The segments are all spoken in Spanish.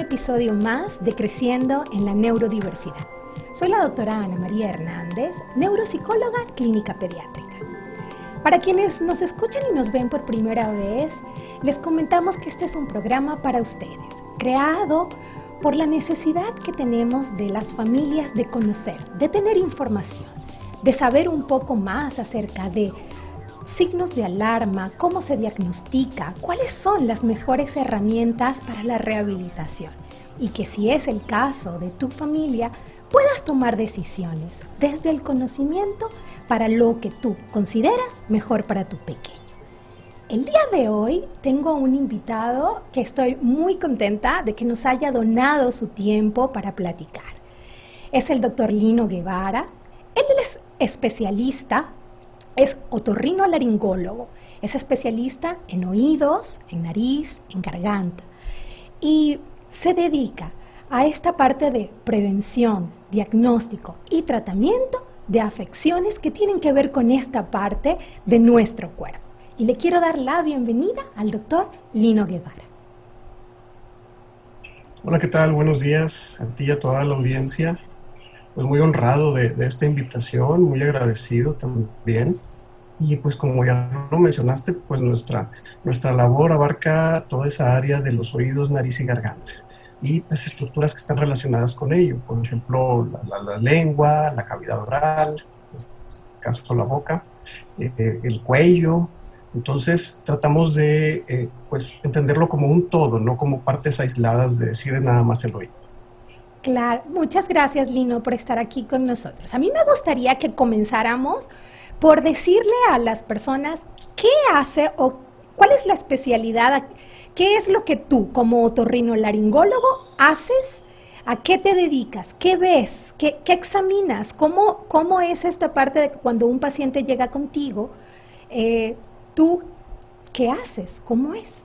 episodio más de Creciendo en la Neurodiversidad. Soy la doctora Ana María Hernández, neuropsicóloga clínica pediátrica. Para quienes nos escuchan y nos ven por primera vez, les comentamos que este es un programa para ustedes, creado por la necesidad que tenemos de las familias de conocer, de tener información, de saber un poco más acerca de signos de alarma, cómo se diagnostica, cuáles son las mejores herramientas para la rehabilitación y que si es el caso de tu familia, puedas tomar decisiones desde el conocimiento para lo que tú consideras mejor para tu pequeño. El día de hoy tengo un invitado que estoy muy contenta de que nos haya donado su tiempo para platicar. Es el doctor Lino Guevara. Él es especialista, es otorrinolaringólogo, es especialista en oídos, en nariz, en garganta y se dedica a esta parte de prevención, diagnóstico y tratamiento de afecciones que tienen que ver con esta parte de nuestro cuerpo. Y le quiero dar la bienvenida al doctor Lino Guevara. Hola, ¿qué tal? Buenos días a ti y a toda la audiencia. Pues muy honrado de esta invitación, muy agradecido también. Y pues como ya lo mencionaste, pues nuestra labor abarca toda esa área de los oídos, nariz y garganta. Y las estructuras que están relacionadas con ello, por ejemplo, la lengua, la cavidad oral, en este caso la boca, el cuello. Entonces tratamos de pues entenderlo como un todo, no como partes aisladas de decir nada más el oído. Claro, muchas gracias Lino por estar aquí con nosotros. A mí me gustaría que comenzáramos por decirle a las personas qué hace o cuál es la especialidad, qué es lo que tú como otorrinolaringólogo haces, a qué te dedicas, qué ves, qué examinas, cómo es esta parte de que cuando un paciente llega contigo, tú qué haces, cómo es.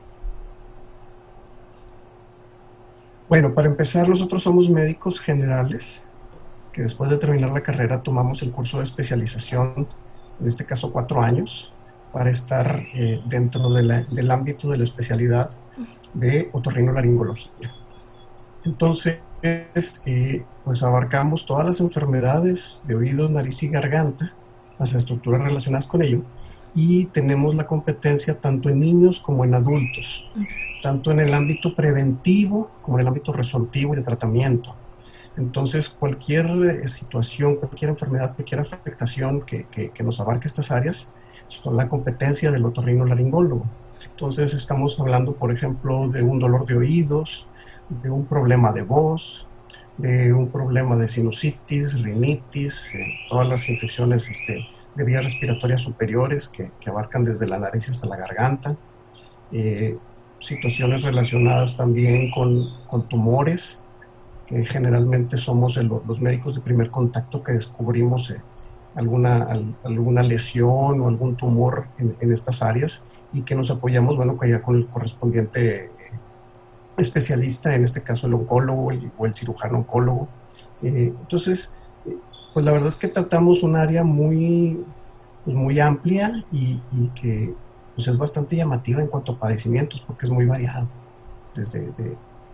Bueno, para empezar, nosotros somos médicos generales, que después de terminar la carrera tomamos el curso de especialización, en este caso 4 años, para estar dentro del ámbito de la especialidad de otorrinolaringología. Entonces, pues abarcamos todas las enfermedades de oídos, nariz y garganta, las estructuras relacionadas con ello, y tenemos la competencia tanto en niños como en adultos, tanto en el ámbito preventivo como en el ámbito resolutivo y de tratamiento. Entonces, cualquier situación, cualquier enfermedad, cualquier afectación que nos abarque estas áreas, son la competencia del otorrinolaringólogo. Entonces, estamos hablando, por ejemplo, de un dolor de oídos, de un problema de voz, de un problema de sinusitis, rinitis, todas las infecciones de vías respiratorias superiores que abarcan desde la nariz hasta la garganta, situaciones relacionadas también con tumores, que generalmente somos los médicos de primer contacto que descubrimos alguna lesión o algún tumor en estas áreas y que nos apoyamos, bueno, ya con el correspondiente especialista, en este caso el oncólogo o el cirujano oncólogo. Entonces, pues la verdad es que tratamos un área muy amplia y que pues es bastante llamativa en cuanto a padecimientos porque es muy variado,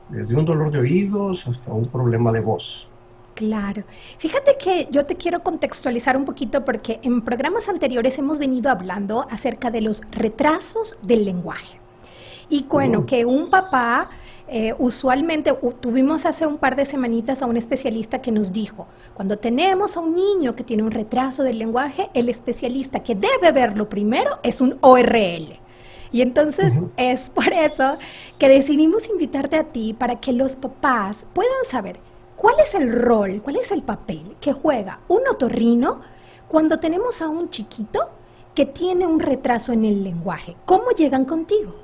desde un dolor de oídos hasta un problema de voz. Claro. Fíjate que yo te quiero contextualizar un poquito porque en programas anteriores hemos venido hablando acerca de los retrasos del lenguaje. Y bueno, que un papá, usualmente tuvimos hace un par de semanitas a un especialista que nos dijo, cuando tenemos a un niño que tiene un retraso del lenguaje, el especialista que debe verlo primero es un ORL. Y entonces es por eso que decidimos invitarte a ti para que los papás puedan saber cuál es el rol, cuál es el papel que juega un otorrino cuando tenemos a un chiquito que tiene un retraso en el lenguaje. ¿Cómo llegan contigo?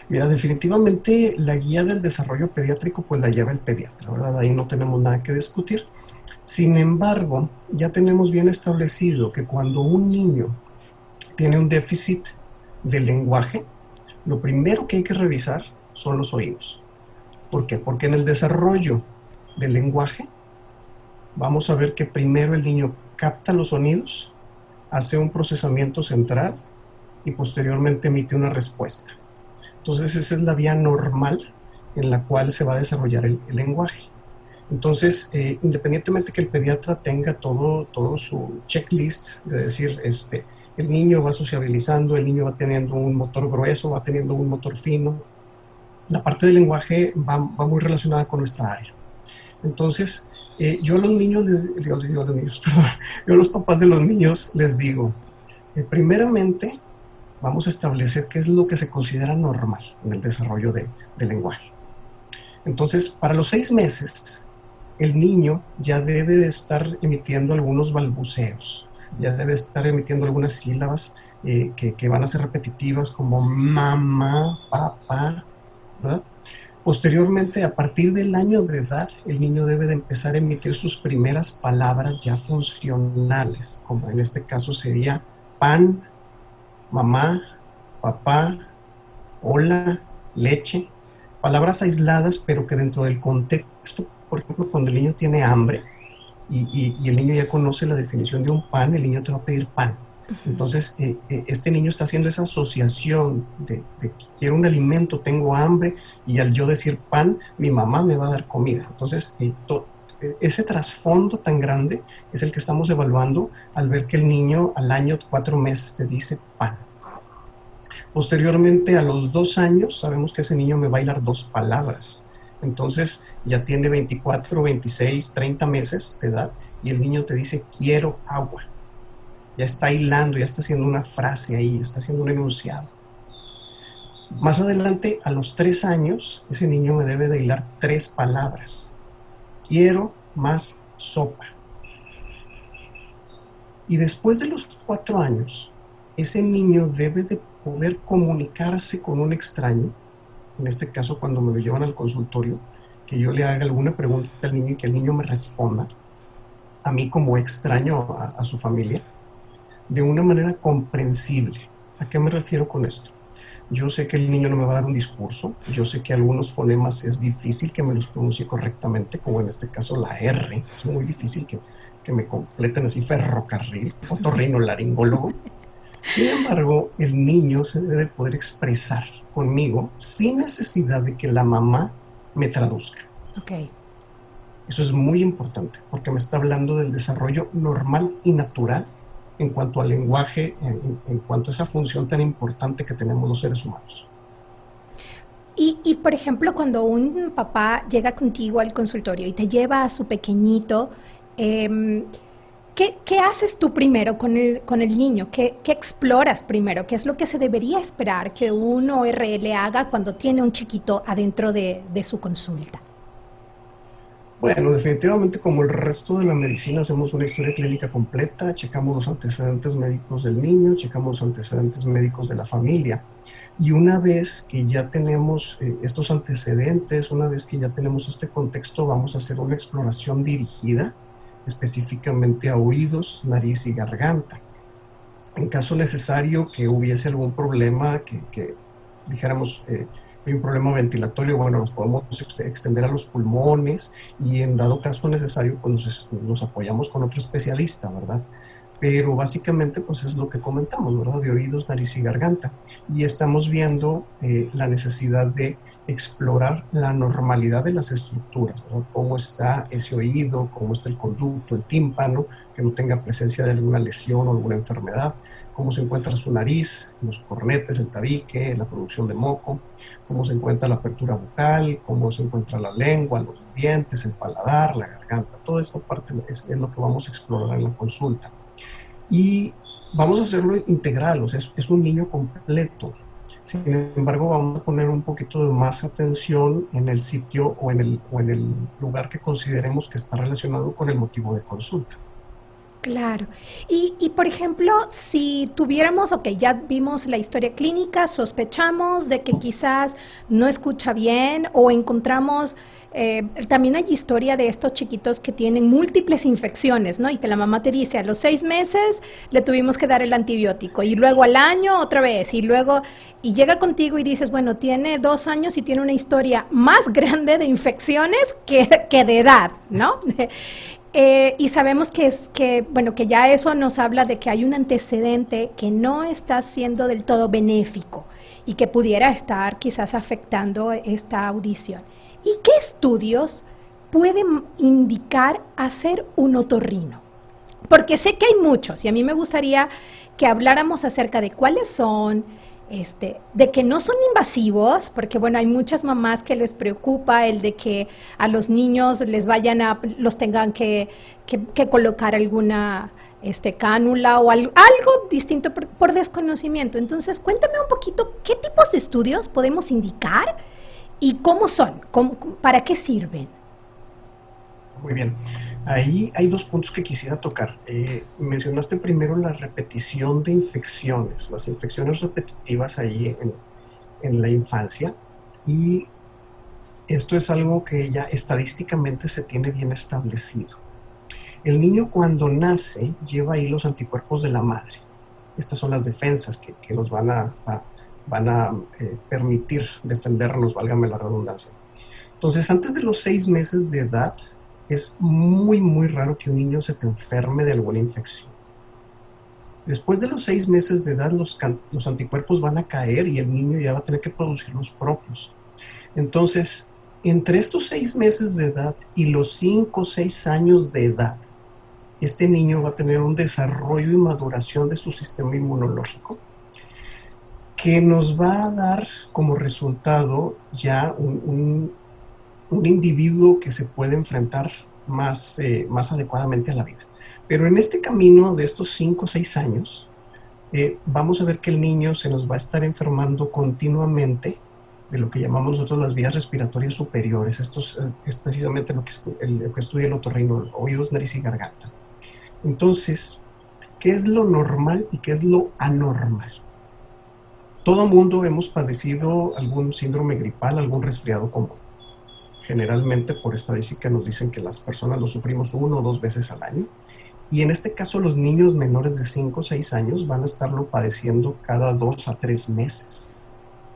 Mira, definitivamente la guía del desarrollo pediátrico pues la lleva el pediatra, ¿verdad? Ahí no tenemos nada que discutir. Sin embargo, ya tenemos bien establecido que cuando un niño tiene un déficit de lenguaje, lo primero que hay que revisar son los oídos. ¿Por qué? Porque en el desarrollo del lenguaje vamos a ver que primero el niño capta los sonidos, hace un procesamiento central y posteriormente emite una respuesta. Entonces esa es la vía normal en la cual se va a desarrollar el lenguaje. Entonces, independientemente que el pediatra tenga todo su checklist, de decir, el niño va sociabilizando, el niño va teniendo un motor grueso, va teniendo un motor fino, la parte del lenguaje va muy relacionada con nuestra área. Entonces, yo a los niños, yo a los papás de los niños les digo, primeramente, vamos a establecer qué es lo que se considera normal en el desarrollo del lenguaje. Entonces, para los 6 meses, el niño ya debe de estar emitiendo algunos balbuceos, ya debe estar emitiendo algunas sílabas que van a ser repetitivas, como mamá, papá, ¿verdad? Posteriormente, a partir del año de edad, el niño debe de empezar a emitir sus primeras palabras ya funcionales, como en este caso sería pan, mamá, papá, hola, leche, palabras aisladas, pero que dentro del contexto, por ejemplo, cuando el niño tiene hambre y el niño ya conoce la definición de un pan, el niño te va a pedir pan. Entonces, este niño está haciendo esa asociación de que quiero un alimento, tengo hambre, y al yo decir pan, mi mamá me va a dar comida. Entonces, ese trasfondo tan grande es el que estamos evaluando al ver que el niño al año 4 meses te dice pan. Posteriormente, a los 2 años, sabemos que ese niño me va a hilar 2 palabras. Entonces, ya tiene 24, 26, 30 meses de edad y el niño te dice, quiero agua. Ya está hilando, ya está haciendo una frase ahí, está haciendo un enunciado. Más adelante, a los 3 años, ese niño me debe de hilar 3 palabras. Quiero más sopa. Y después de los 4 años, ese niño debe de poder comunicarse con un extraño, en este caso cuando me lo llevan al consultorio, que yo le haga alguna pregunta al niño y que el niño me responda, a mí como extraño a su familia, de una manera comprensible. ¿A qué me refiero con esto? Yo sé que el niño no me va a dar un discurso, yo sé que algunos fonemas es difícil que me los pronuncie correctamente, como en este caso la R, es muy difícil que me completen así ferrocarril, otorrinolaringólogo. Sin embargo, el niño se debe poder expresar conmigo sin necesidad de que la mamá me traduzca. Okay. Eso es muy importante porque me está hablando del desarrollo normal y natural en cuanto al lenguaje, en cuanto a esa función tan importante que tenemos los seres humanos. Y por ejemplo, cuando un papá llega contigo al consultorio y te lleva a su pequeñito, ¿qué haces tú primero con el niño? ¿Qué exploras primero? ¿Qué es lo que se debería esperar que un ORL haga cuando tiene un chiquito adentro de su consulta? Bueno, definitivamente como el resto de la medicina hacemos una historia clínica completa, checamos los antecedentes médicos del niño, checamos los antecedentes médicos de la familia. Y una vez que ya tenemos estos antecedentes, una vez que ya tenemos este contexto, vamos a hacer una exploración dirigida específicamente a oídos, nariz y garganta. En caso necesario que hubiese algún problema, que dijéramos hay un problema ventilatorio, bueno, nos podemos extender a los pulmones y en dado caso necesario pues nos apoyamos con otro especialista, ¿verdad? Pero básicamente pues es lo que comentamos, ¿verdad? De oídos, nariz y garganta. Y estamos viendo la necesidad de explorar la normalidad de las estructuras, ¿verdad? Cómo está ese oído, cómo está el conducto, el tímpano, que no tenga presencia de alguna lesión o alguna enfermedad, cómo se encuentra su nariz, los cornetes, el tabique, la producción de moco, cómo se encuentra la apertura bucal, cómo se encuentra la lengua, los dientes, el paladar, la garganta. Toda esta parte es lo que vamos a explorar en la consulta. Y vamos a hacerlo integral, o sea, es un niño completo. Sin embargo, vamos a poner un poquito de más atención en el sitio o en el lugar que consideremos que está relacionado con el motivo de consulta. Claro. Y por ejemplo, si tuviéramos, ya vimos la historia clínica, sospechamos de que quizás no escucha bien o encontramos, también hay historia de estos chiquitos que tienen múltiples infecciones, ¿no? Y que la mamá te dice, a los 6 meses le tuvimos que dar el antibiótico y luego al año otra vez y luego, y llega contigo y dices, bueno, tiene 2 años y tiene una historia más grande de infecciones que de edad, ¿no? Y sabemos que ya eso nos habla de que hay un antecedente que no está siendo del todo benéfico y que pudiera estar quizás afectando esta audición. ¿Y qué estudios pueden indicar hacer un otorrino? Porque sé que hay muchos y a mí me gustaría que habláramos acerca de cuáles son, de que no son invasivos, porque bueno, hay muchas mamás que les preocupa el de que a los niños los tengan que colocar alguna cánula o algo distinto por desconocimiento. Entonces, cuéntame un poquito qué tipos de estudios podemos indicar y cómo son, para qué sirven. Muy bien. Ahí hay dos puntos que quisiera tocar. Mencionaste primero la repetición de infecciones, las infecciones repetitivas ahí en la infancia, y esto es algo que ya estadísticamente se tiene bien establecido. El niño cuando nace lleva ahí los anticuerpos de la madre. Estas son las defensas que nos van a permitir defendernos, válgame la redundancia. Entonces, antes de los 6 meses de edad, es muy, muy raro que un niño se te enferme de alguna infección. Después de los 6 meses de edad, los anticuerpos van a caer y el niño ya va a tener que producir los propios. Entonces, entre estos 6 meses de edad y los 5 o 6 años de edad, este niño va a tener un desarrollo y maduración de su sistema inmunológico que nos va a dar como resultado ya un individuo que se puede enfrentar más adecuadamente a la vida. Pero en este camino de estos 5 o 6 años, vamos a ver que el niño se nos va a estar enfermando continuamente de lo que llamamos nosotros las vías respiratorias superiores. Esto es precisamente lo que estudia el otorrino, oídos, nariz y garganta. Entonces, ¿qué es lo normal y qué es lo anormal? Todo mundo hemos padecido algún síndrome gripal, algún resfriado común. Generalmente, por estadística, nos dicen que las personas lo sufrimos 1 o 2 veces al año. Y en este caso, los niños menores de 5 o 6 años van a estarlo padeciendo cada 2 a 3 meses.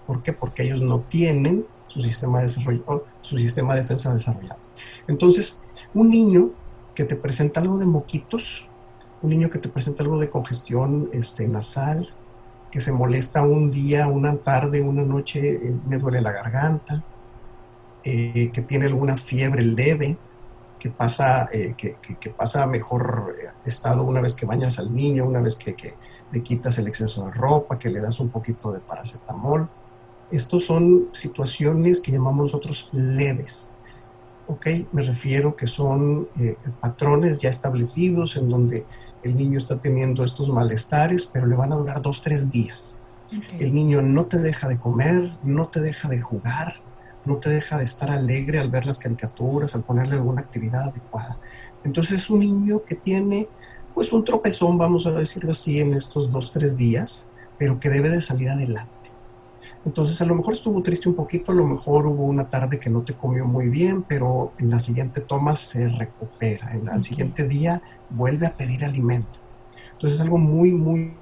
¿Por qué? Porque ellos no tienen su sistema de defensa desarrollado. Entonces, un niño que te presenta algo de moquitos, un niño que te presenta algo de congestión nasal, que se molesta un día, una tarde, una noche, me duele la garganta, que tiene alguna fiebre leve, que pasa a mejor estado una vez que bañas al niño, una vez que le quitas el exceso de ropa, que le das un poquito de paracetamol. Estos son situaciones que llamamos nosotros leves. ¿Ok? Me refiero que son patrones ya establecidos en donde el niño está teniendo estos malestares, pero le van a durar 2 o 3 días. Okay. El niño no te deja de comer, no te deja de jugar, no te deja de estar alegre al ver las caricaturas, al ponerle alguna actividad adecuada. Entonces es un niño que tiene pues un tropezón, vamos a decirlo así, en estos 2 o 3 días, pero que debe de salir adelante. Entonces, a lo mejor estuvo triste un poquito, a lo mejor hubo una tarde que no te comió muy bien, pero en la siguiente toma se recupera. Al siguiente día vuelve a pedir alimento. Entonces, es algo muy, muy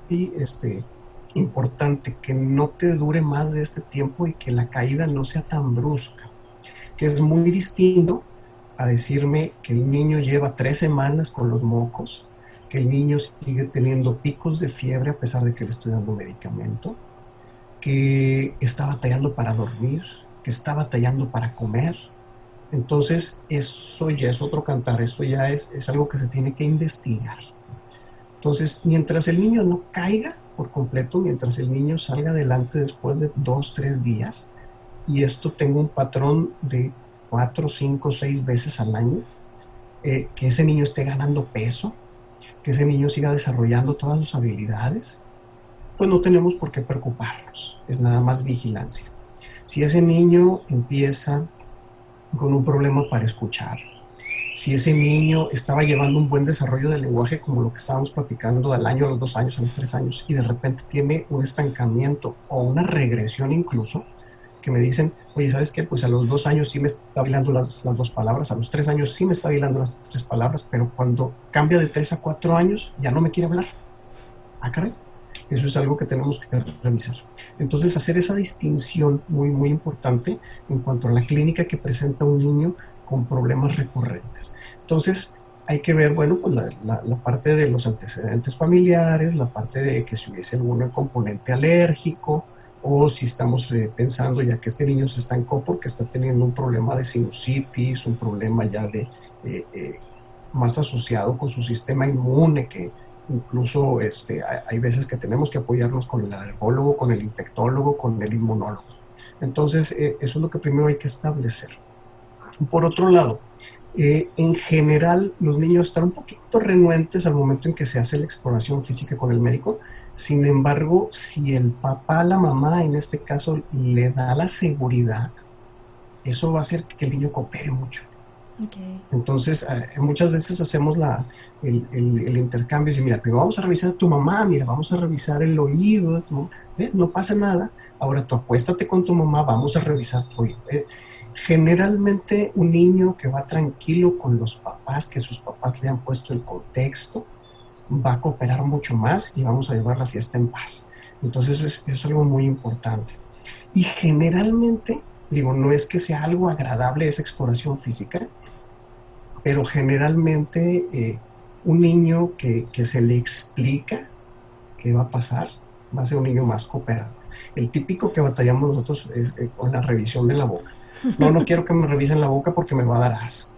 importante, que no te dure más de este tiempo y que la caída no sea tan brusca. Que es muy distinto a decirme que el niño lleva 3 semanas con los mocos, que el niño sigue teniendo picos de fiebre a pesar de que le estoy dando medicamento, que está batallando para dormir, que está batallando para comer. Entonces, eso ya es otro cantar, eso ya es algo que se tiene que investigar. Entonces, mientras el niño no caiga por completo, mientras el niño salga adelante después de 2 o 3 días, y esto tenga un patrón de 4, 5, 6 veces al año, que ese niño esté ganando peso, que ese niño siga desarrollando todas sus habilidades, pues no tenemos por qué preocuparnos, es nada más vigilancia. Si ese niño empieza con un problema para escuchar, si ese niño estaba llevando un buen desarrollo del lenguaje como lo que estábamos platicando al año, a los 2 años, a los 3 años, y de repente tiene un estancamiento o una regresión incluso, que me dicen, oye, ¿sabes qué? Pues a los 2 años sí me está hilando las 2 palabras, a los 3 años sí me está hilando las 3 palabras, pero cuando cambia de 3 a 4 años ya no me quiere hablar. Ah, caray. Eso es algo que tenemos que revisar. Entonces, hacer esa distinción muy, muy importante en cuanto a la clínica que presenta un niño con problemas recurrentes. Entonces, hay que ver, bueno, pues la parte de los antecedentes familiares, la parte de que si hubiese algún componente alérgico, o si estamos pensando ya que este niño se estancó porque está teniendo un problema de sinusitis, un problema ya de más asociado con su sistema inmune, que incluso hay veces que tenemos que apoyarnos con el alergólogo, con el infectólogo, con el inmunólogo. Entonces, eso es lo que primero hay que establecer. Por otro lado, en general, los niños están un poquito renuentes al momento en que se hace la exploración física con el médico. Sin embargo, si el papá, la mamá, en este caso, le da la seguridad, eso va a hacer que el niño coopere mucho. Okay. Entonces, muchas veces hacemos el intercambio y decimos, mira, primero vamos a revisar a tu mamá, mira, vamos a revisar el oído, no pasa nada, ahora tú acuéstate con tu mamá, vamos a revisar tu oído. Generalmente un niño que va tranquilo con los papás, que sus papás le han puesto el contexto, va a cooperar mucho más y vamos a llevar la fiesta en paz. Entonces eso es algo muy importante. Y generalmente, digo, no es que sea algo agradable esa exploración física, pero generalmente un niño que se le explica qué va a pasar, va a ser un niño más cooperador. El típico que batallamos nosotros es con la revisión de la boca. No quiero que me revisen la boca porque me va a dar asco.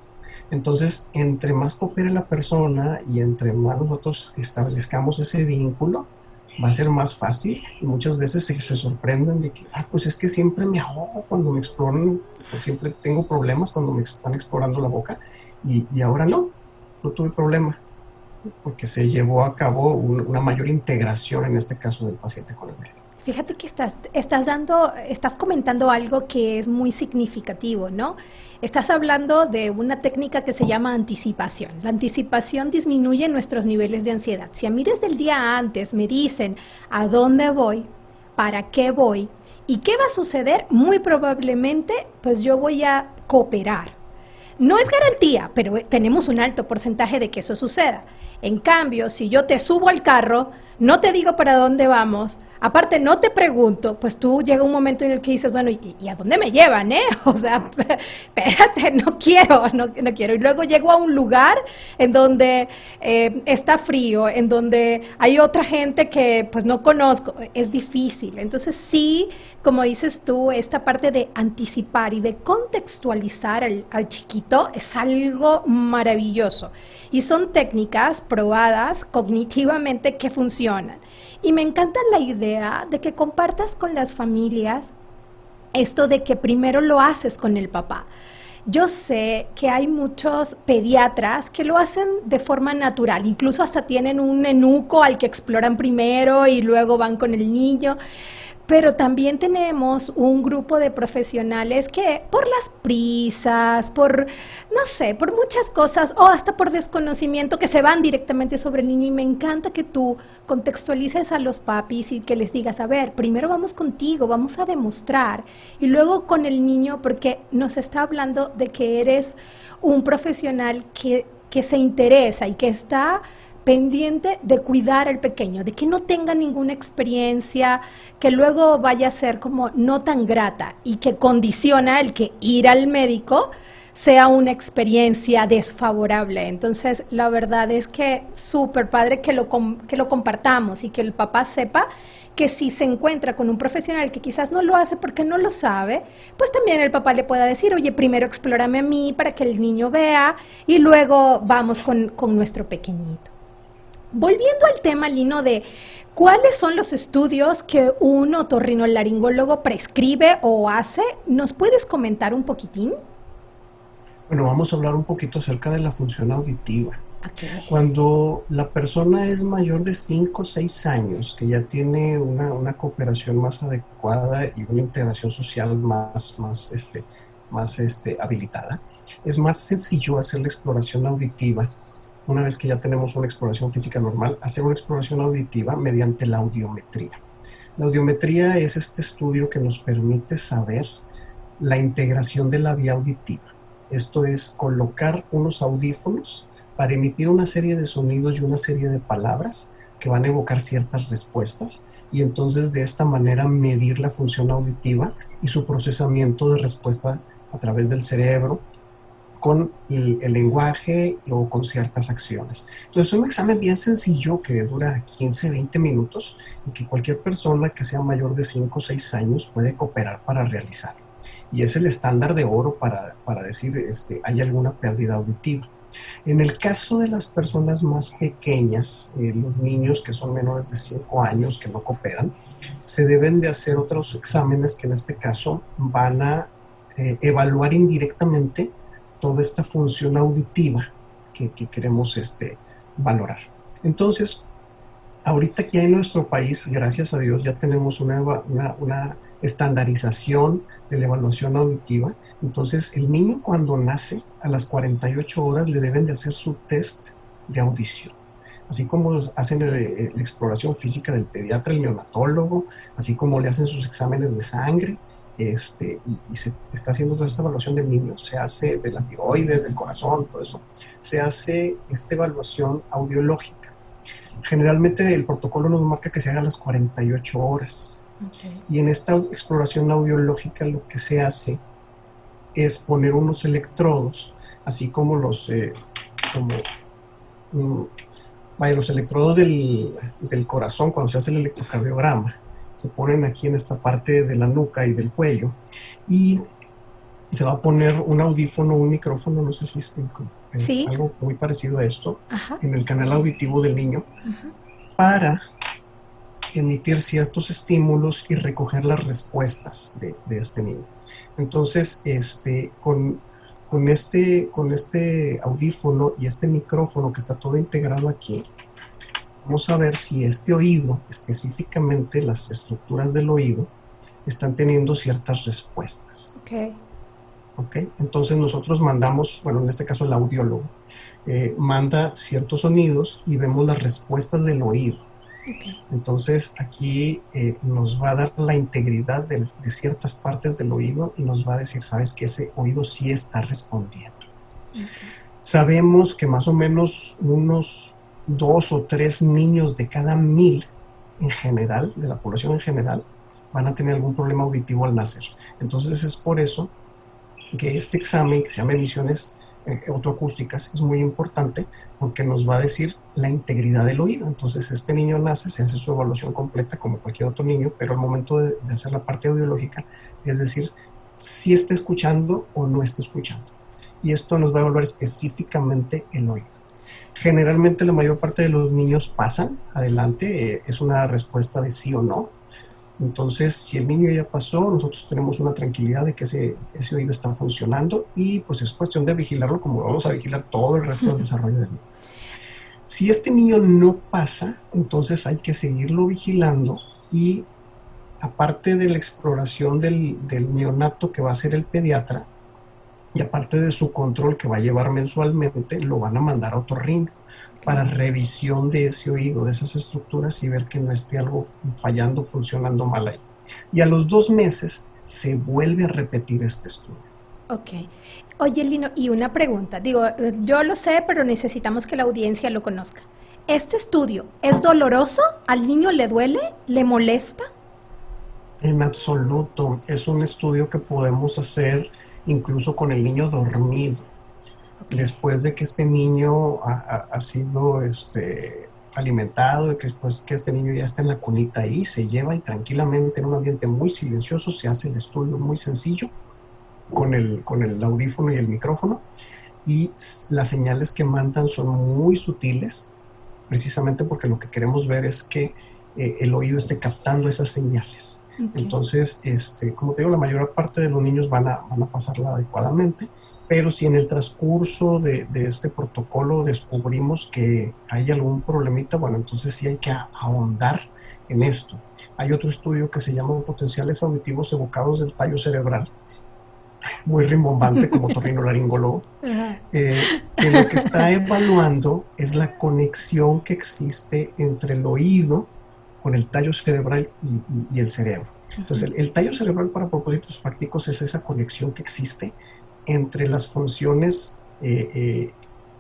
Entonces, entre más coopere la persona y entre más nosotros establezcamos ese vínculo, va a ser más fácil. Y muchas veces se sorprenden de que, pues es que siempre me ahogo cuando me exploran, pues siempre tengo problemas cuando me están explorando la boca, y ahora no tuve problema, porque se llevó a cabo una mayor integración, en este caso, del paciente con el médico. Fíjate que estás comentando algo que es muy significativo, ¿no? Estás hablando de una técnica que se llama anticipación. La anticipación disminuye nuestros niveles de ansiedad. Si a mí desde el día antes me dicen a dónde voy, para qué voy y qué va a suceder, muy probablemente pues yo voy a cooperar. No es garantía, pero tenemos un alto porcentaje de que eso suceda. En cambio, si yo te subo al carro, no te digo para dónde vamos, aparte no te pregunto, pues tú llega un momento en el que dices, bueno, ¿y a dónde me llevan, eh? O sea, espérate, no quiero. Y luego llego a un lugar en donde está frío, en donde hay otra gente que pues no conozco, es difícil. Entonces sí, como dices tú, esta parte de anticipar y de contextualizar al chiquito es algo maravilloso. Y son técnicas probadas cognitivamente que funcionan. Y me encanta la idea de que compartas con las familias esto de que primero lo haces con el papá. Yo sé que hay muchos pediatras que lo hacen de forma natural, incluso hasta tienen un enuco al que exploran primero y luego van con el niño. Pero también tenemos un grupo de profesionales que por las prisas, por, no sé, por muchas cosas o hasta por desconocimiento que se van directamente sobre el niño, y me encanta que tú contextualices a los papis y que les digas, a ver, primero vamos contigo, vamos a demostrar y luego con el niño, porque nos está hablando de que eres un profesional que se interesa y que está pendiente de cuidar al pequeño, de que no tenga ninguna experiencia que luego vaya a ser como no tan grata y que condiciona el que ir al médico sea una experiencia desfavorable. Entonces, la verdad es que súper padre que lo compartamos y que el papá sepa que si se encuentra con un profesional que quizás no lo hace porque no lo sabe, pues también el papá le pueda decir, oye, primero explórame a mí para que el niño vea y luego vamos con nuestro pequeñito. Volviendo al tema, Lino, de cuáles son los estudios que un otorrinolaringólogo prescribe o hace, ¿nos puedes comentar un poquitín? Bueno, vamos a hablar un poquito acerca de la función auditiva. Okay. Cuando la persona es mayor de 5 o 6 años, que ya tiene una cooperación más adecuada y una integración social más habilitada, es más sencillo hacer la exploración auditiva. Una vez que ya tenemos una exploración física normal, hacer una exploración auditiva mediante la audiometría. La audiometría es este estudio que nos permite saber la integración de la vía auditiva. Esto es colocar unos audífonos para emitir una serie de sonidos y una serie de palabras que van a evocar ciertas respuestas, y entonces de esta manera medir la función auditiva y su procesamiento de respuesta a través del cerebro con el lenguaje o con ciertas acciones. Entonces es un examen bien sencillo que dura 15, 20 minutos y que cualquier persona que sea mayor de 5 o 6 años puede cooperar para realizarlo. Y es el estándar de oro para decir hay alguna pérdida auditiva. En el caso de las personas más pequeñas, los niños que son menores de 5 años que no cooperan, se deben de hacer otros exámenes que en este caso van a evaluar indirectamente toda esta función auditiva que queremos valorar. Entonces, ahorita aquí en nuestro país, gracias a Dios, ya tenemos una estandarización de la evaluación auditiva. Entonces, el niño cuando nace, a las 48 horas le deben de hacer su test de audición. Así como hacen la exploración física del pediatra, el neonatólogo, así como le hacen sus exámenes de sangre, y se está haciendo toda esta evaluación del niño, se hace de la tiroides, del corazón, todo eso, se hace esta evaluación audiológica. Generalmente el protocolo nos marca que se haga a las 48 horas. Okay. Y en esta exploración audiológica lo que se hace es poner unos electrodos, así como los electrodos del corazón cuando se hace el electrocardiograma. Se ponen aquí en esta parte de la nuca y del cuello y se va a poner un audífono, un micrófono, no sé si es ¿sí? Algo muy parecido a esto, ajá, en el canal auditivo del niño, ajá, para emitir ciertos estímulos y recoger las respuestas de este niño. Entonces, con este audífono y este micrófono que está todo integrado aquí, vamos a ver si este oído, específicamente las estructuras del oído, están teniendo ciertas respuestas. Ok. Entonces nosotros mandamos, bueno, en este caso el audiólogo, manda ciertos sonidos y vemos las respuestas del oído. Okay. Entonces aquí nos va a dar la integridad de ciertas partes del oído y nos va a decir, sabes que ese oído sí está respondiendo. Okay. Sabemos que más o menos unos 2 o 3 niños de cada 1000 en general, de la población en general, van a tener algún problema auditivo al nacer. Entonces es por eso que este examen, que se llama emisiones otoacústicas, es muy importante porque nos va a decir la integridad del oído. Entonces este niño nace, se hace su evaluación completa como cualquier otro niño, pero al momento de hacer la parte audiológica, es decir, si está escuchando o no está escuchando. Y esto nos va a evaluar específicamente el oído. Generalmente la mayor parte de los niños pasan adelante, es una respuesta de sí o no. Entonces, si el niño ya pasó, nosotros tenemos una tranquilidad de que ese oído está funcionando y pues es cuestión de vigilarlo como vamos a vigilar todo el resto del desarrollo del niño. Si este niño no pasa, entonces hay que seguirlo vigilando y aparte de la exploración del neonato que va a hacer el pediatra y aparte de su control que va a llevar mensualmente, lo van a mandar a otorrino para revisión de ese oído, de esas estructuras y ver que no esté algo fallando, funcionando mal ahí. Y a los 2 meses se vuelve a repetir este estudio. Ok. Oye, Lino, y una pregunta. Digo, yo lo sé, pero necesitamos que la audiencia lo conozca. ¿Este estudio es doloroso? ¿Al niño le duele? ¿Le molesta? En absoluto. Es un estudio que podemos hacer incluso con el niño dormido. Okay. Después de que este niño ha sido alimentado, de que después que este niño ya está en la cunita ahí, se lleva y tranquilamente en un ambiente muy silencioso se hace el estudio muy sencillo con el audífono y el micrófono y las señales que mandan son muy sutiles, precisamente porque lo que queremos ver es que el oído esté captando esas señales. Okay. Entonces, como te digo, la mayor parte de los niños van a pasarla adecuadamente. Pero si en el transcurso de este protocolo descubrimos que hay algún problemita, bueno, entonces sí hay que ahondar en esto. Hay otro estudio que se llama potenciales auditivos evocados del tallo cerebral, muy rimbombante como otorrinolaringólogo, que lo que está evaluando es la conexión que existe entre el oído con el tallo cerebral y el cerebro. Entonces, el tallo cerebral para propósitos prácticos es esa conexión que existe entre las funciones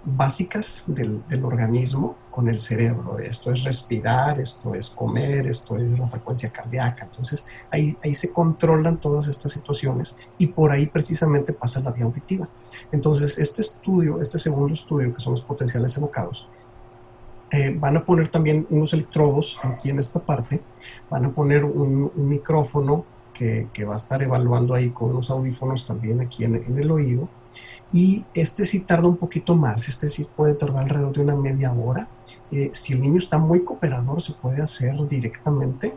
básicas del organismo con el cerebro. Esto es respirar, esto es comer, esto es la frecuencia cardíaca. Entonces ahí se controlan todas estas situaciones y por ahí precisamente pasa la vía auditiva. Entonces este segundo estudio, que son los potenciales evocados, van a poner también unos electrodos aquí en esta parte, van a poner un micrófono que va a estar evaluando ahí con unos audífonos también aquí en el oído. Y este sí tarda un poquito más, este sí puede tardar alrededor de una media hora. Si el niño está muy cooperador, se puede hacer directamente.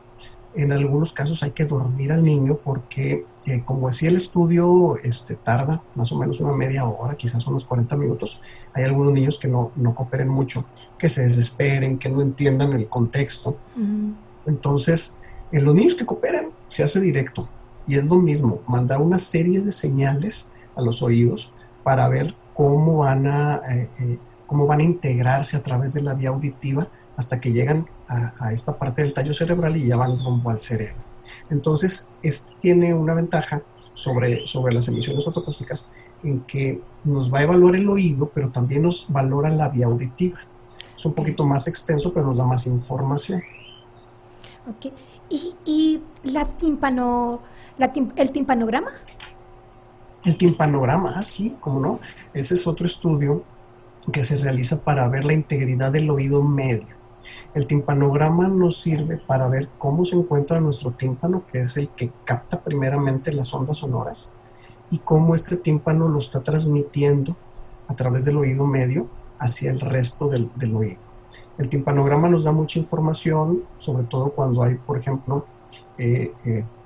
En algunos casos hay que dormir al niño porque, como decía el estudio, tarda más o menos una media hora, quizás unos 40 minutos. Hay algunos niños que no cooperen mucho, que se desesperen, que no entiendan el contexto. Entonces, en los niños que cooperan se hace directo. Y es lo mismo, mandar una serie de señales a los oídos para ver cómo van a integrarse a través de la vía auditiva hasta que llegan a esta parte del tallo cerebral y ya van rumbo al cerebro. Entonces, tiene una ventaja sobre las emisiones ortoacústicas en que nos va a evaluar el oído, pero también nos valora la vía auditiva. Es un poquito más extenso, pero nos da más información. Ok. ¿Y el timpanograma? El timpanograma, sí, cómo no. Ese es otro estudio que se realiza para ver la integridad del oído medio. El timpanograma nos sirve para ver cómo se encuentra nuestro tímpano, que es el que capta primeramente las ondas sonoras, y cómo este tímpano lo está transmitiendo a través del oído medio hacia el resto del oído. El timpanograma nos da mucha información, sobre todo cuando hay, por ejemplo,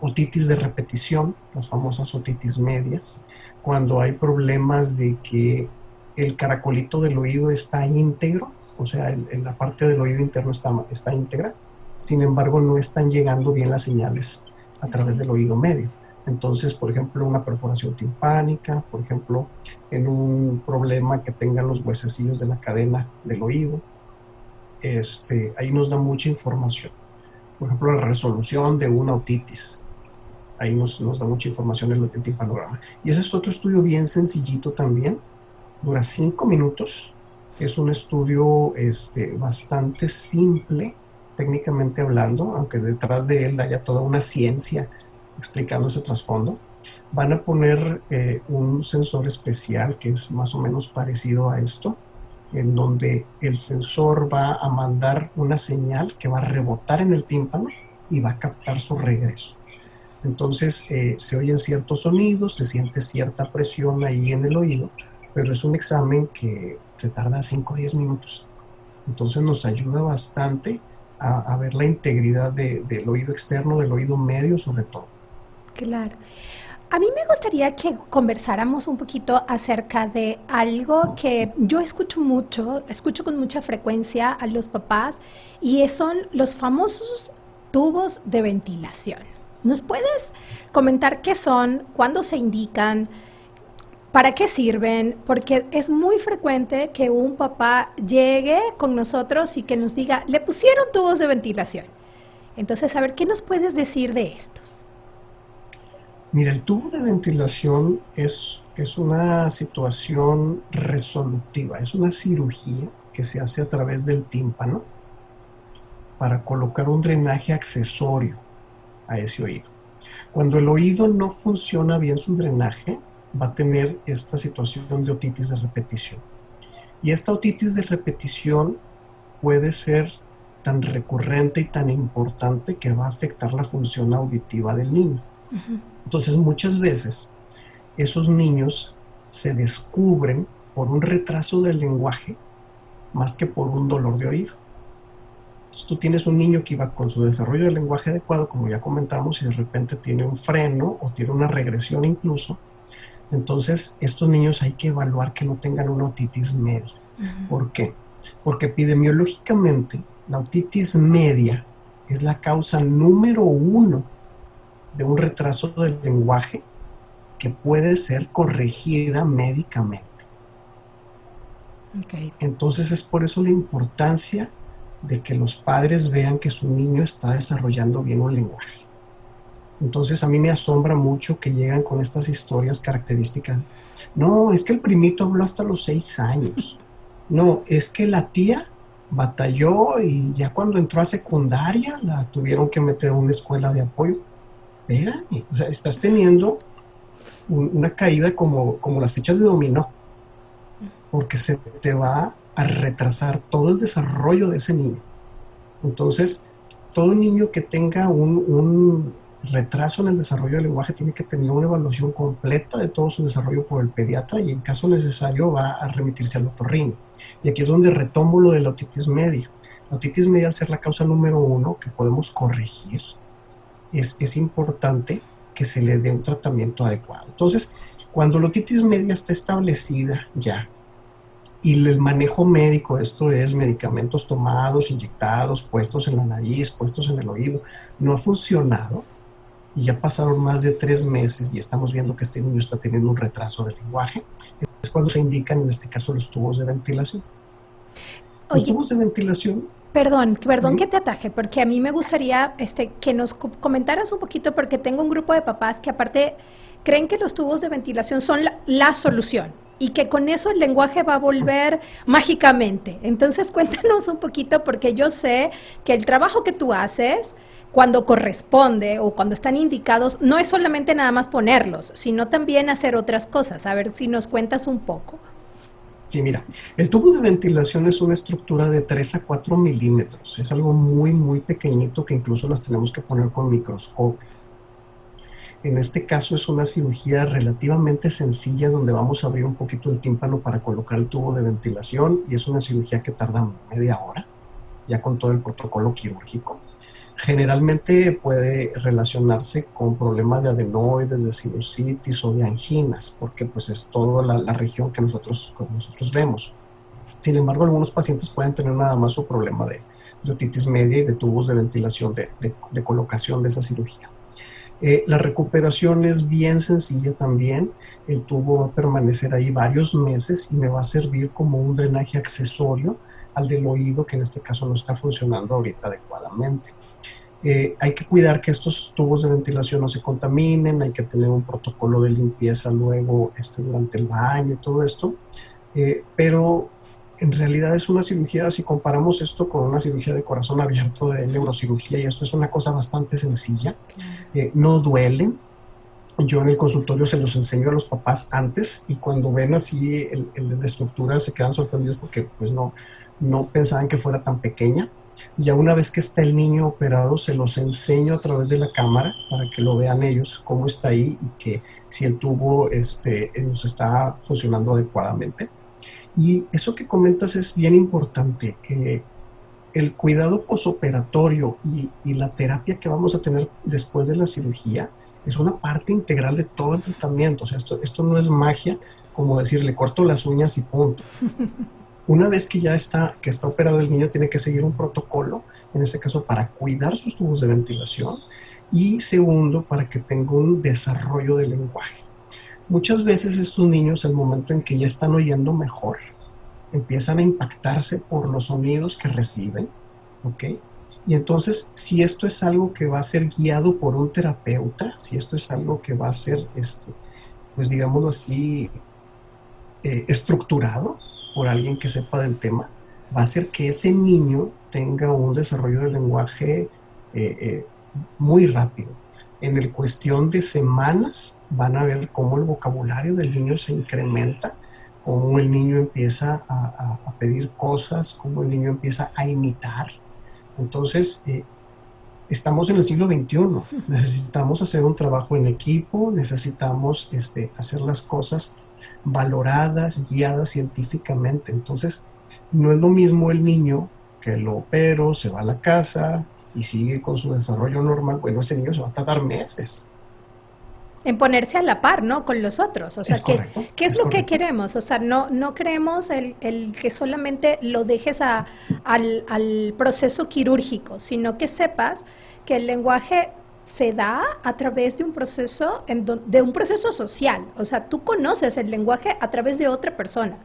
otitis de repetición, las famosas otitis medias, cuando hay problemas de que el caracolito del oído está íntegro, o sea, en la parte del oído interno está íntegra, sin embargo no están llegando bien las señales a través del oído medio. Entonces, por ejemplo, una perforación timpánica, por ejemplo, en un problema que tengan los huesecillos de la cadena del oído, ahí nos da mucha información. Por ejemplo, la resolución de una otitis, ahí nos da mucha información el timpanograma. Y ese es otro estudio bien sencillito también, dura 5 minutos, es un estudio bastante simple, técnicamente hablando, aunque detrás de él haya toda una ciencia explicando ese trasfondo. Van a poner un sensor especial que es más o menos parecido a esto, en donde el sensor va a mandar una señal que va a rebotar en el tímpano y va a captar su regreso. Entonces se oyen ciertos sonidos, se siente cierta presión ahí en el oído, pero es un examen que se tarda 5 o 10 minutos. Entonces nos ayuda bastante a ver la integridad del oído externo, del oído medio sobre todo. Claro. A mí me gustaría que conversáramos un poquito acerca de algo que yo escucho con mucha frecuencia a los papás, y son los famosos tubos de ventilación. ¿Nos puedes comentar qué son, cuándo se indican, para qué sirven? Porque es muy frecuente que un papá llegue con nosotros y que nos diga, le pusieron tubos de ventilación. Entonces, a ver, ¿qué nos puedes decir de estos? Mira, el tubo de ventilación es una situación resolutiva, es una cirugía que se hace a través del tímpano para colocar un drenaje accesorio a ese oído. Cuando el oído no funciona bien su drenaje, va a tener esta situación de otitis de repetición. Y esta otitis de repetición puede ser tan recurrente y tan importante que va a afectar la función auditiva del niño. Entonces, muchas veces esos niños se descubren por un retraso del lenguaje más que por un dolor de oído. Entonces, tú tienes un niño que iba con su desarrollo del lenguaje adecuado, como ya comentamos, y de repente tiene un freno o tiene una regresión incluso. Entonces, estos niños hay que evaluar que no tengan una otitis media. ¿Por qué? Porque epidemiológicamente la otitis media es la causa número 1 de un retraso del lenguaje que puede ser corregida médicamente. Okay. Entonces es por eso la importancia de que los padres vean que su niño está desarrollando bien un lenguaje. Entonces a mí me asombra mucho que llegan con estas historias características. No, es que el primito habló hasta los 6 años. No, es que la tía batalló y ya cuando entró a secundaria la tuvieron que meter a una escuela de apoyo. Espérame, o sea, estás teniendo una caída como las fichas de dominó, porque se te va a retrasar todo el desarrollo de ese niño. Entonces, todo niño que tenga un retraso en el desarrollo del lenguaje tiene que tener una evaluación completa de todo su desarrollo por el pediatra y en caso necesario va a remitirse al otorrino. Y aquí es donde retomo lo de la otitis media. La otitis media, al ser la causa número 1 que podemos corregir, es importante que se le dé un tratamiento adecuado. Entonces, cuando la otitis media está establecida ya, y el manejo médico, esto es medicamentos tomados, inyectados, puestos en la nariz, puestos en el oído, no ha funcionado, y ya pasaron más de 3 meses y estamos viendo que este niño está teniendo un retraso del lenguaje, es cuando se indican en este caso los tubos de ventilación. Los tubos de ventilación... Perdón que te ataje, porque a mí me gustaría que nos comentaras un poquito, porque tengo un grupo de papás que aparte creen que los tubos de ventilación son la solución y que con eso el lenguaje va a volver mágicamente. Entonces cuéntanos un poquito, porque yo sé que el trabajo que tú haces cuando corresponde o cuando están indicados no es solamente nada más ponerlos, sino también hacer otras cosas. A ver si nos cuentas un poco. Sí, mira, el tubo de ventilación es una estructura de 3 a 4 milímetros. Es algo muy, muy pequeñito que incluso las tenemos que poner con microscopio. En este caso es una cirugía relativamente sencilla donde vamos a abrir un poquito el tímpano para colocar el tubo de ventilación y es una cirugía que tarda media hora, ya con todo el protocolo quirúrgico. Generalmente puede relacionarse con problemas de adenoides, de sinusitis o de anginas, porque pues es toda la región que nosotros vemos. Sin embargo, algunos pacientes pueden tener nada más su problema de otitis media y de tubos de ventilación de colocación de esa cirugía. La recuperación es bien sencilla también. El tubo va a permanecer ahí varios meses y me va a servir como un drenaje accesorio al del oído, que en este caso no está funcionando ahorita adecuadamente. Hay que cuidar que estos tubos de ventilación no se contaminen, hay que tener un protocolo de limpieza luego durante el baño y todo esto, pero en realidad es una cirugía, si comparamos esto con una cirugía de corazón abierto de neurocirugía, y esto es una cosa bastante sencilla, no duelen. Yo en el consultorio se los enseño a los papás antes y cuando ven así la estructura se quedan sorprendidos porque pues no pensaban que fuera tan pequeña. Ya una vez que está el niño operado, se los enseño a través de la cámara para que lo vean ellos, cómo está ahí y que si el tubo nos está funcionando adecuadamente. Y eso que comentas es bien importante. El cuidado posoperatorio y la terapia que vamos a tener después de la cirugía es una parte integral de todo el tratamiento. O sea, esto no es magia, como decir, le corto las uñas y punto. Una vez que ya está operado el niño, tiene que seguir un protocolo, en este caso para cuidar sus tubos de ventilación y segundo, para que tenga un desarrollo del lenguaje. Muchas veces estos niños, al momento en que ya están oyendo mejor, empiezan a impactarse por los sonidos que reciben, ¿ok? Y entonces, si esto es algo que va a ser guiado por un terapeuta, si esto es algo que va a ser, pues digámoslo así, estructurado por alguien que sepa del tema, va a hacer que ese niño tenga un desarrollo del lenguaje muy rápido. En el cuestión de semanas van a ver cómo el vocabulario del niño se incrementa, cómo el niño empieza a pedir cosas, cómo el niño empieza a imitar. Entonces, estamos en el siglo XXI, necesitamos hacer un trabajo en equipo, necesitamos hacer las cosas valoradas, guiadas científicamente. Entonces, no es lo mismo el niño que lo opero, se va a la casa y sigue con su desarrollo normal. Bueno, ese niño se va a tardar meses en ponerse a la par, ¿no? Con los otros. O sea, ¿qué es lo que queremos? O sea, no queremos el que solamente lo dejes al proceso quirúrgico, sino que sepas que el lenguaje se da a través de un proceso social. O sea, tú conoces el lenguaje a través de otra persona.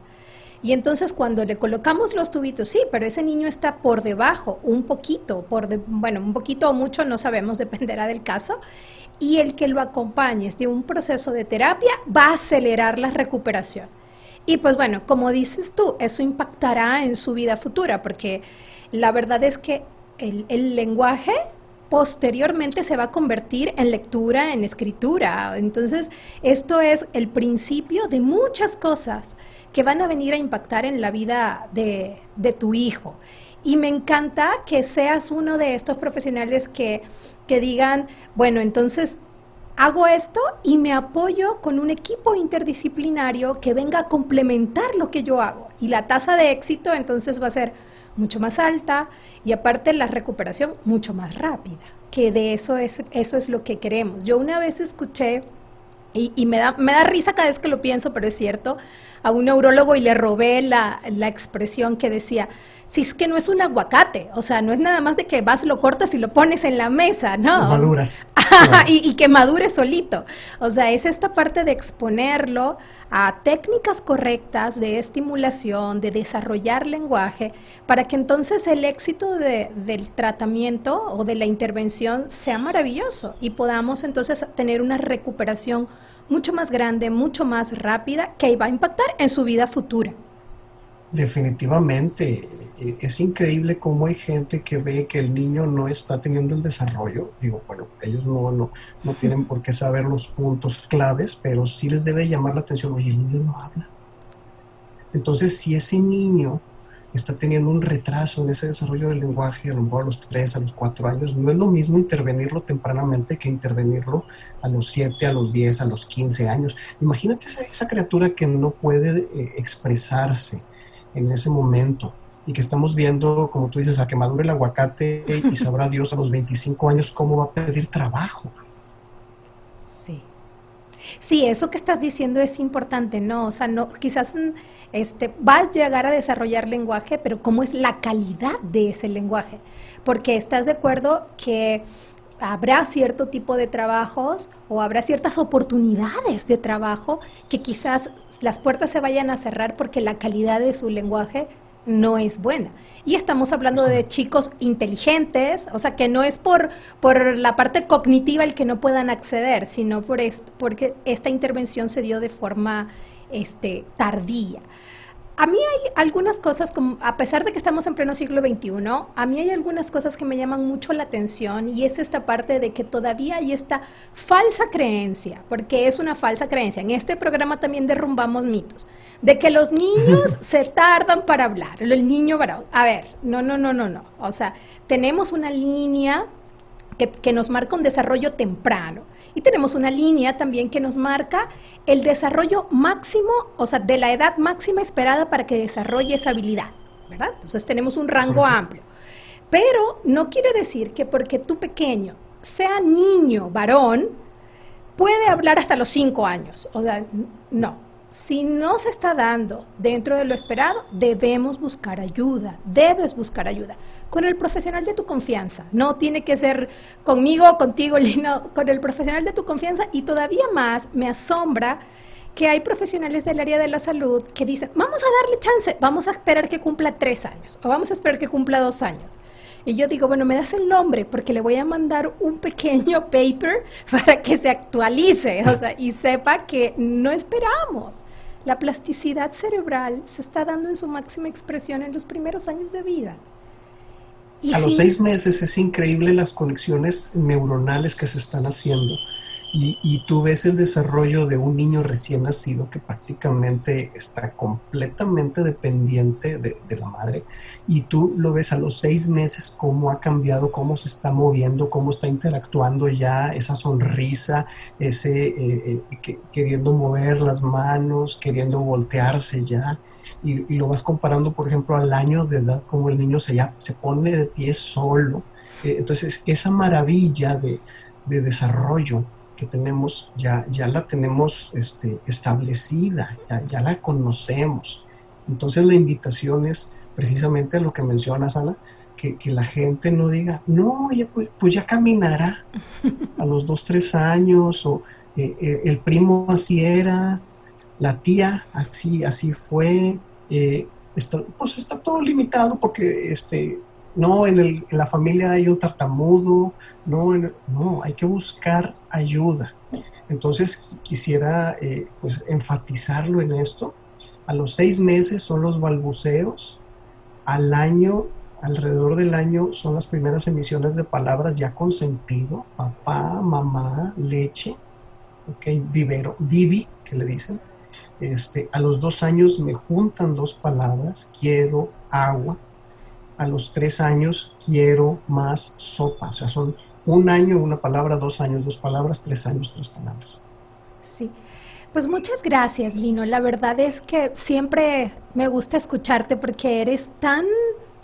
Y entonces cuando le colocamos los tubitos, sí, pero ese niño está por debajo, un poquito o mucho, no sabemos, dependerá del caso. Y el que lo acompañes de un proceso de terapia va a acelerar la recuperación. Y pues bueno, como dices tú, eso impactará en su vida futura, porque la verdad es que el lenguaje posteriormente se va a convertir en lectura, en escritura. Entonces, esto es el principio de muchas cosas que van a venir a impactar en la vida de tu hijo. Y me encanta que seas uno de estos profesionales que digan, bueno, entonces hago esto y me apoyo con un equipo interdisciplinario que venga a complementar lo que yo hago. Y la tasa de éxito entonces va a ser mucho más alta y aparte la recuperación mucho más rápida, que de eso es lo que queremos. Yo una vez escuché, y me da risa cada vez que lo pienso, pero es cierto, a un neurólogo y le robé la expresión que decía, si es que no es un aguacate, o sea, no es nada más de que vas, lo cortas y lo pones en la mesa, Lo ¿no? maduras. Claro. Y que madure solito. O sea, es esta parte de exponerlo a técnicas correctas de estimulación, de desarrollar lenguaje, para que entonces el éxito del tratamiento o de la intervención sea maravilloso y podamos entonces tener una recuperación mucho más grande, mucho más rápida, que va a impactar en su vida futura. Definitivamente, es increíble cómo hay gente que ve que el niño no está teniendo el desarrollo. Digo, bueno, ellos no tienen por qué saber los puntos claves, pero sí les debe llamar la atención, oye, el niño no habla. Entonces, si ese niño está teniendo un retraso en ese desarrollo del lenguaje, a lo mejor a los 3, a los 4 años, no es lo mismo intervenirlo tempranamente que intervenirlo a los 7, a los 10, a los 15 años. Imagínate esa criatura que no puede expresarse en ese momento y que estamos viendo, como tú dices, a que madure el aguacate y sabrá Dios a los 25 años cómo va a pedir trabajo. Sí. Sí, eso que estás diciendo es importante, ¿no? O sea, no, quizás va a llegar a desarrollar lenguaje, pero ¿cómo es la calidad de ese lenguaje? Porque estás de acuerdo que habrá cierto tipo de trabajos o habrá ciertas oportunidades de trabajo que quizás las puertas se vayan a cerrar porque la calidad de su lenguaje no es buena. Y estamos Es hablando de correcto. chicos inteligentes, o sea, que no es por la parte cognitiva el que no puedan acceder, sino porque esta intervención se dio de forma tardía. A mí hay algunas cosas, como, a pesar de que estamos en pleno siglo XXI, a mí hay algunas cosas que me llaman mucho la atención y es esta parte de que todavía hay esta falsa creencia, porque es una falsa creencia. En este programa también derrumbamos mitos, de que los niños se tardan para hablar, el niño varón. A ver, no. O sea, tenemos una línea que nos marca un desarrollo temprano. Y tenemos una línea también que nos marca el desarrollo máximo, o sea, de la edad máxima esperada para que desarrolle esa habilidad, ¿verdad? Entonces tenemos un Es rango correcto. amplio. Pero no quiere decir que porque tu pequeño sea niño, varón, puede hablar hasta los 5 años. O sea, no. Si no se está dando dentro de lo esperado, debemos buscar ayuda, debes buscar ayuda con el profesional de tu confianza. No tiene que ser conmigo, contigo, Lina, con el profesional de tu confianza. Y todavía más me asombra que hay profesionales del área de la salud que dicen, vamos a darle chance, vamos a esperar que cumpla 3 años o vamos a esperar que cumpla 2 años. Y yo digo, bueno, me das el nombre porque le voy a mandar un pequeño paper para que se actualice, o sea, y sepa que no esperamos. La plasticidad cerebral se está dando en su máxima expresión en los primeros años de vida. Y A los sin... 6 meses es increíble las conexiones neuronales que se están haciendo. Y tú ves el desarrollo de un niño recién nacido que prácticamente está completamente dependiente de la madre. Y tú lo ves a los 6 meses cómo ha cambiado, cómo se está moviendo, cómo está interactuando ya, esa sonrisa, queriendo mover las manos, queriendo voltearse ya. Y lo vas comparando, por ejemplo, al año de edad, como el niño ya se pone de pie solo. Entonces, esa maravilla de desarrollo que tenemos, ya la tenemos establecida, ya la conocemos. Entonces la invitación es precisamente a lo que mencionas, Ana, que la gente no diga, no, pues ya caminará a los 2, 3 años, o el primo así era, la tía así fue, pues está todo limitado porque no, en la familia hay un tartamudo, no, hay que buscar ayuda. Entonces quisiera pues enfatizarlo en esto A los 6 meses son los balbuceos. Al año, alrededor del año, son las primeras emisiones de palabras ya con sentido. Papá, mamá, leche, okay, vivero, bibi, que le dicen. A los 2 años me juntan 2 palabras, quiero agua. A los 3 años quiero más sopa. O sea, son 1 año una palabra, 2 años 2 palabras, 3 años 3 palabras. Sí. Pues muchas gracias, Lino. La verdad es que siempre me gusta escucharte porque eres tan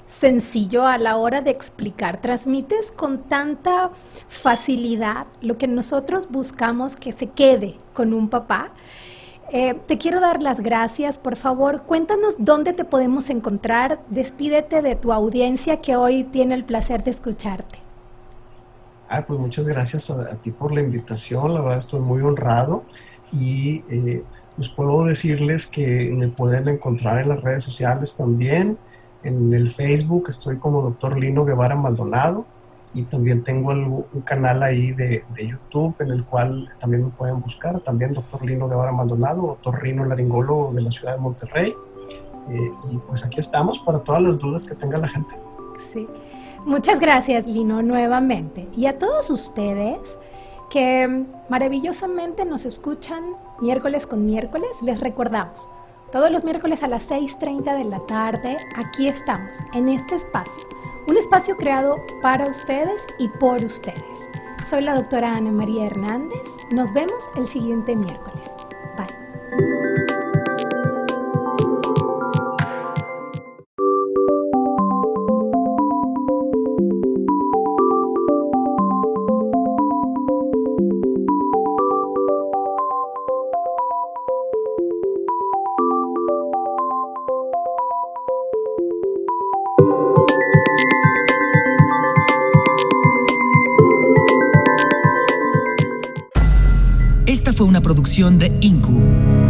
sencillo a la hora de explicar. Transmites con tanta facilidad lo que nosotros buscamos que se quede con un papá. Te quiero dar las gracias. Por favor, cuéntanos dónde te podemos encontrar. Despídete de tu audiencia que hoy tiene el placer de escucharte. Pues muchas gracias a ti por la invitación. La verdad estoy muy honrado y pues puedo decirles que me pueden encontrar en las redes sociales también. En el Facebook estoy como Dr. Lino Guevara Maldonado. Y también tengo un canal ahí de YouTube en el cual también me pueden buscar, también Dr. Lino Guevara Maldonado, otorrinolaringólogo de la ciudad de Monterrey. Y pues aquí estamos para todas las dudas que tenga la gente. Sí. Muchas gracias, Lino, nuevamente. Y a todos ustedes que maravillosamente nos escuchan miércoles con miércoles, les recordamos, todos los miércoles a las 6:30 de la tarde, aquí estamos, en este espacio. Un espacio creado para ustedes y por ustedes. Soy la doctora Ana María Hernández. Nos vemos el siguiente miércoles. Bye. Esta fue una producción de INCU.